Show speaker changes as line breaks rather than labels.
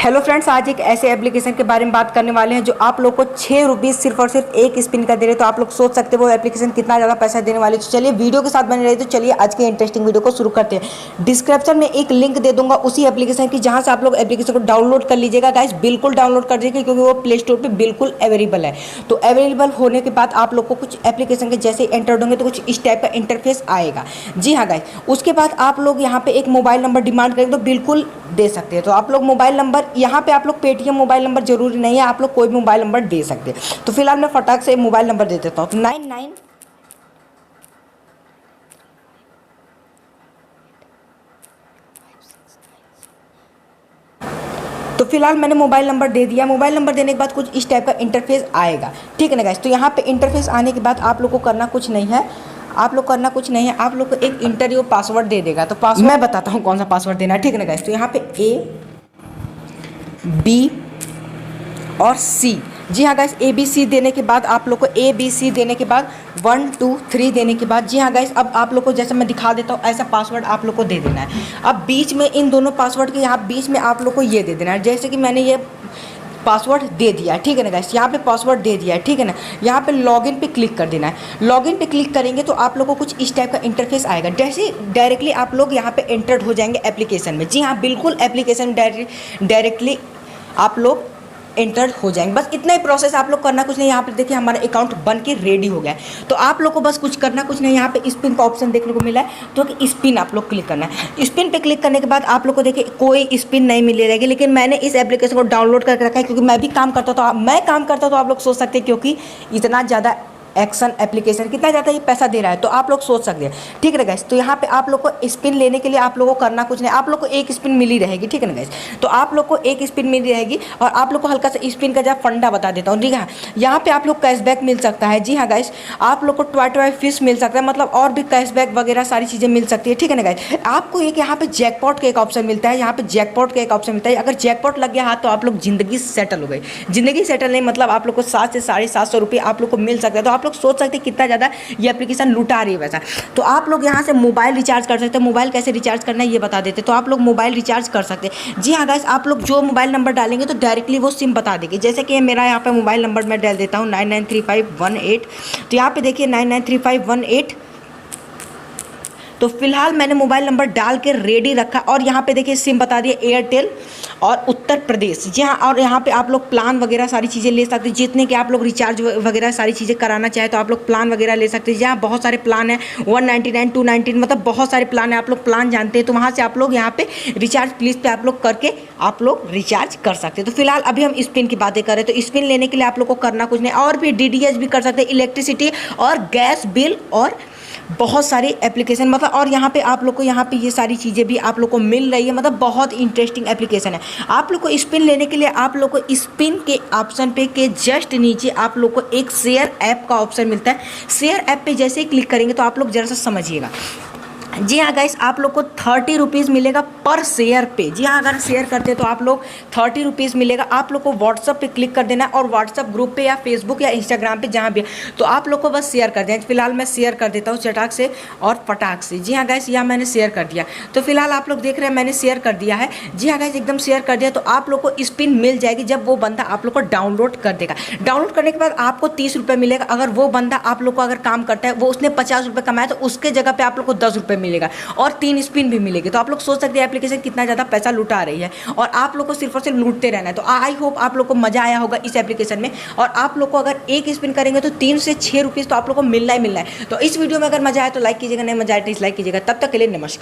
Hello friends, आज एक ऐसे एप्लीकेशन के बारे में बात करने वाले हैं जो आप लोग को 6 रुपीज़ सिर्फ और सिर्फ एक स्पिन का दे रहे। तो आप लोग सोच सकते हो वो एप्लीकेशन कितना ज़्यादा पैसा देने वाली। तो चलिए वीडियो के साथ बने रही। तो चलिए आज के इंटरेस्टिंग वीडियो को शुरू करते हैं। डिस्क्रिप्शन में एक लिंक दे दूंगा उसी एप्लीकेशन की, जहाँ से आप लोग एप्लीकेशन को डाउनलोड कर लीजिएगा। गाइस बिल्कुल डाउनलोड कर दीजिएगा क्योंकि वो प्ले स्टोर पर बिल्कुल अवेलेबल है। तो अवेलेबल होने के बाद आप लोग को कुछ एप्लीकेशन के जैसे एंटर होंगे तो कुछ इस टाइप का इंटरफेस आएगा। जी हाँ गाइस, उसके बाद आप लोग यहाँ पे एक मोबाइल नंबर डिमांड करेंगे तो बिल्कुल दे सकते हैं। तो आप लोग मोबाइल नंबर यहाँ पे आप लोग पेटीएम मोबाइल नंबर जरूरी नहीं है, आप लोग कोई भी मोबाइल नंबर दे सकते हैं। तो फिलहाल मैं फटाक से मोबाइल नंबर दे देता हूँ। तो 99 तो फिलहाल मैंने मोबाइल नंबर दे दिया। मोबाइल नंबर देने के बाद कुछ इस टाइप का इंटरफेस आएगा, ठीक है ना गाइस। तो यहाँ पे इंटरफेस आने के बाद आप लोग को करना कुछ नहीं है, आप लोग को एक इंटरव्यू पासवर्ड दे देगा। तो पासवर्ड मैं बताता हूँ कौन सा पासवर्ड देना है, ठीक है ना गाइस। तो यहाँ पे A, B और C, जी हाँ गाइस, ABC देने के बाद आप लोग को ABC देने के बाद 1 2 3 देने के बाद, जी हाँ गाइस, अब आप लोग को जैसे मैं दिखा देता हूँ ऐसा पासवर्ड आप लोग को दे देना है। अब बीच में इन दोनों पासवर्ड के यहाँ बीच में आप लोग को ये दे देना है। जैसे कि मैंने ये पासवर्ड दे दिया है, ठीक है ना गाइस, यहाँ पे पासवर्ड दे दिया है, ठीक है ना। यहाँ पे लॉगिन पे क्लिक कर देना है। लॉगिन पे क्लिक करेंगे तो आप लोग को कुछ इस टाइप का इंटरफेस आएगा। जैसे डायरेक्टली आप लोग यहाँ पे एंटर्ड हो जाएंगे एप्लीकेशन में। जी हाँ, बिल्कुल एप्लीकेशन डायरेक्टली आप लोग एंटर्ड हो जाएंगे। बस इतना ही प्रोसेस आप लोग करना कुछ नहीं। यहाँ पे देखिए हमारा अकाउंट बन के रेडी हो गया है। तो आप लोग को बस कुछ करना कुछ नहीं। यहाँ पे स्पिन का ऑप्शन देखने को मिला है, तो कि स्पिन आप लोग क्लिक करना है। स्पिन पे क्लिक करने के बाद आप लोग को देखिए कोई स्पिन नहीं मिली रहेगी, लेकिन मैंने इस एप्लीकेशन को डाउनलोड करके रखा है क्योंकि मैं भी काम करता था। तो आप लोग सोच सकते हैं क्योंकि इतना ज़्यादा एक्शन एप्लीकेशन कितना ज़्यादा ये पैसा दे रहा है, तो आप लोग सोच सकते हैं, ठीक है ना गाइस। तो यहाँ पे आप लोग को स्पिन लेने के लिए आप लोगों को करना कुछ नहीं, आप लोग को एक स्पिन मिली रहेगी, ठीक है ना गाइस। तो आप लोग को एक स्पिन मिली रहेगी और आप लोग को हल्का सा स्पिन का जब फंडा बता देता हूँ, ठीक है। यहाँ पे आप लोग कैशबैक मिल सकता है, जी हाँ गाइस, आप लोग को टॉय फिश मिल सकता है, मतलब और भी कैशबैक वगैरह सारी चीज़ें मिल सकती है, ठीक है ना गाइस। आपको एक यहाँ पे जैकपॉट का एक ऑप्शन मिलता है, यहाँ पे जैकपॉट का एक ऑप्शन मिलता है। अगर जैकपॉट लग गया हाथ तो आप लोग जिंदगी सेटल हो गई। जिंदगी सेटल नहीं मतलब आप लोग को 700 से 750 रुपये आप लोग को मिल सकता है। तो आप लोग सोच सकते हैं ज़्यादा ये एप्लीकेशन लुटा रही है वैसा। तो आप लोग यहाँ से मोबाइल रिचार्ज कर सकते हैं। मोबाइल कैसे रिचार्ज करना है ये बता देते। तो आप लोग मोबाइल रिचार्ज कर सकते हैं। जी हाँ गाइस, आप लोग जो मोबाइल नंबर डालेंगे तो डायरेक्टली वो सिम बता देगी। जैसे कि मेरा यहाँ पे मोबाइल नंबर मैं डाल देता हूँ 993518। तो यहाँ पे देखिए 993518। तो फिलहाल मैंने मोबाइल नंबर डाल के रेडी रखा और यहाँ पे देखिए सिम बता दिए एयरटेल और उत्तर प्रदेश। जी हाँ, और यहाँ पे आप लोग प्लान वगैरह सारी चीज़ें ले सकते हैं। जितने के आप लोग रिचार्ज वगैरह सारी चीज़ें कराना चाहे तो आप लोग प्लान वगैरह ले सकते हैं। जहाँ बहुत सारे प्लान हैं 199 299, मतलब बहुत सारे प्लान हैं। आप लोग प्लान जानते हैं तो वहाँ से आप लोग यहाँ पे रिचार्ज प्लीज़ पे आप लोग करके आप लोग रिचार्ज कर सकते हैं। तो फिलहाल अभी हम स्पिन की बातें कर रहे हैं। तो स्पिन लेने के लिए आप लोग को करना कुछ नहीं, और भी DDH भी कर सकते हैं, इलेक्ट्रिसिटी और गैस बिल और बहुत सारी एप्लीकेशन, मतलब और यहाँ पे आप लोग को यहाँ पे ये सारी चीज़ें भी आप लोग को मिल रही है। मतलब बहुत इंटरेस्टिंग एप्लीकेशन है। आप लोग को स्पिन लेने के लिए आप लोग को स्पिन के ऑप्शन पे के जस्ट नीचे आप लोग को एक शेयर ऐप का ऑप्शन मिलता है। शेयर ऐप पे जैसे ही क्लिक करेंगे तो आप लोग जरा सा समझिएगा। जी हाँ गाइस, आप लोग को 30 रुपीज़ मिलेगा पर शेयर पे। जी हाँ, अगर शेयर करते हैं तो आप लोग 30 रुपीज़ मिलेगा। आप लोग को व्हाट्सअप पे क्लिक कर देना है और व्हाट्सअप ग्रुप पे या फेसबुक या इंस्टाग्राम पे जहाँ भी, तो आप लोग को बस शेयर कर देना। फिलहाल मैं शेयर कर देता हूँ चटाक से और पटाख से। जी हाँ गाइस, यहाँ मैंने शेयर कर दिया। तो फिलहाल आप लोग देख रहे हैं मैंने शेयर कर दिया है। जी हाँ गाइस, एकदम शेयर कर दिया। तो आप लोग को स्पिन मिल जाएगी जब वो बंदा आप लोग को डाउनलोड कर देगा। डाउनलोड करने के बाद आपको 30 रुपये मिलेगा। अगर वो बंदा आप लोग को अगर काम करता है, वो उसने 50 रुपये कमाया तो उसके जगह पे आप लोग को 10 रुपये मिलेगा और 3 स्पिन भी मिलेगी। तो आप लोग सोच सकते हैं एप्लीकेशन कितना ज़्यादा पैसा लुटा रही है और आप लोग को सिर्फ और सिर्फ लूटते रहना है। तो आई होप आप लोग को मज़ा आया होगा इस एप्लीकेशन में। और आप लोग को अगर एक स्पिन करेंगे तो 3 से 6 रुपीज़ तो आप लोग को मिलना ही मिलना है। तो इस वीडियो में अगर मज़ा आया तो लाइक कीजिएगा, नहीं मज़ा आया तो डिसलाइक कीजिएगा। तब तक के लिए नमस्कार।